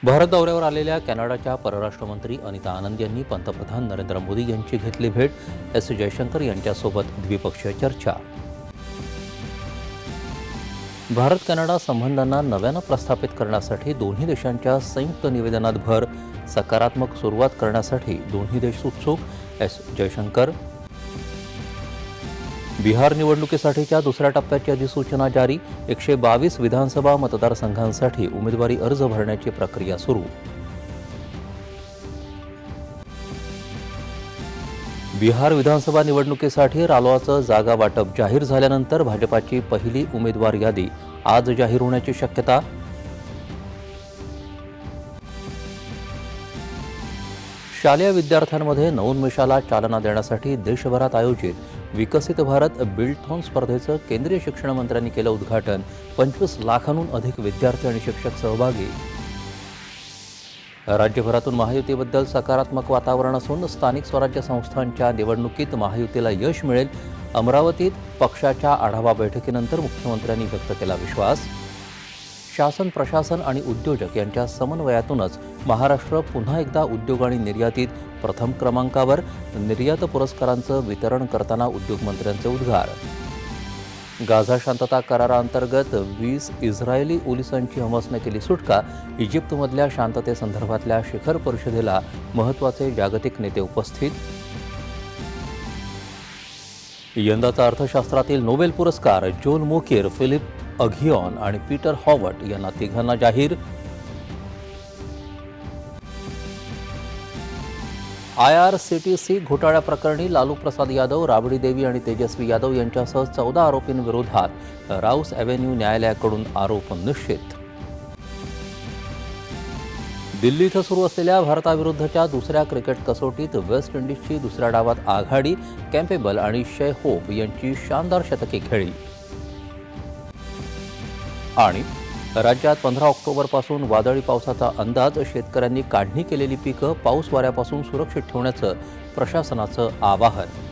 भारत दौऱ्यावर आलेल्या कॅनडाच्या परराष्ट्र मंत्री अनिता आनंद यांनी पंतप्रधान नरेंद्र मोदी यांची घेतली भेट. एस जयशंकर यांच्यासोबत द्विपक्षीय चर्चा. भारत कॅनडा संबंधांना नव्यानं प्रस्थापित करण्यासाठी दोन्ही देशांच्या संयुक्त निवेदनात भर. सकारात्मक सुरुवात करण्यासाठी दोन्ही देश उत्सुक. एस जयशंकर. बिहार निवडणुकीसाठीच्या दुसऱ्या टप्प्याची अधिसूचना जारी. 122 विधानसभा मतदारसंघांसाठी उमेदवारी अर्ज भरण्याची प्रक्रिया सुरू. बिहार विधानसभा निवडणुकीसाठी रालोआचं जागा वाटप जाहीर झाल्यानंतर भाजपाची पहिली उमेदवार यादी आज जाहीर होण्याची शक्यता. शालेय विद्यार्थ्यांमध्ये नवोन्मेषाला चालना देण्यासाठी देशभरात आयोजित विकसित भारत बिल्डथॉन स्पर्धेचं केंद्रीय शिक्षण मंत्र्यांनी केलं उद्घाटन. 25 लाखांहून अधिक विद्यार्थी आणि शिक्षक सहभागी. राज्यभरातून महायुतीबद्दल सकारात्मक वातावरण असून स्थानिक स्वराज्य संस्थांच्या निवडणुकीत महायुतीला यश मिळेल. अमरावतीत पक्षाच्या आढावा बैठकीनंतर मुख्यमंत्र्यांनी व्यक्त केला विश्वास. शासन, प्रशासन आणि उद्योजक यांच्या समन्वयातूनच महाराष्ट्र पुन्हा एकदा उद्योग आणि निर्यातीत प्रथम क्रमांकावर. निर्यात पुरस्कारांचं वितरण करताना उद्योगमंत्र्यांचे उद्गार. गाझा शांतता कराराअंतर्गत 20 इस्रायली पोलिसांची हमासने केली सुटका. इजिप्तमधल्या शांततेसंदर्भातल्या शिखर परिषदेला महत्त्वाचे जागतिक नेते उपस्थित. यंदाचा अर्थशास्त्रातील नोबेल पुरस्कार जोल मोकिर, फिलिप अघियॉन आणि पीटर हॉवर्ट यांना तिघांना जाहीर. IRCTC घोटाळ्याप्रकरणी लालू प्रसाद यादव, राबडी देवी आणि तेजस्वी यादव यांच्यासह 14 आरोपींविरोधात राऊस एव्हेन्यू न्यायालयाकडून आरोप निश्चित. दिल्ली इथं सुरू असलेल्या भारताविरुद्धच्या दुसऱ्या क्रिकेट कसोटीत वेस्ट इंडिजची दुसऱ्या डावात आघाडी. कॅम्पेबल आणि शे होप यांची शानदार शतके खेळी. आणि राज्यात 15 ऑक्टोबरपासून वादळी पावसाचा अंदाज. शेतकऱ्यांनी काढणी केलेली पिकं पाऊस वाऱ्यापासून सुरक्षित ठेवण्याचं प्रशासनाचं आवाहन.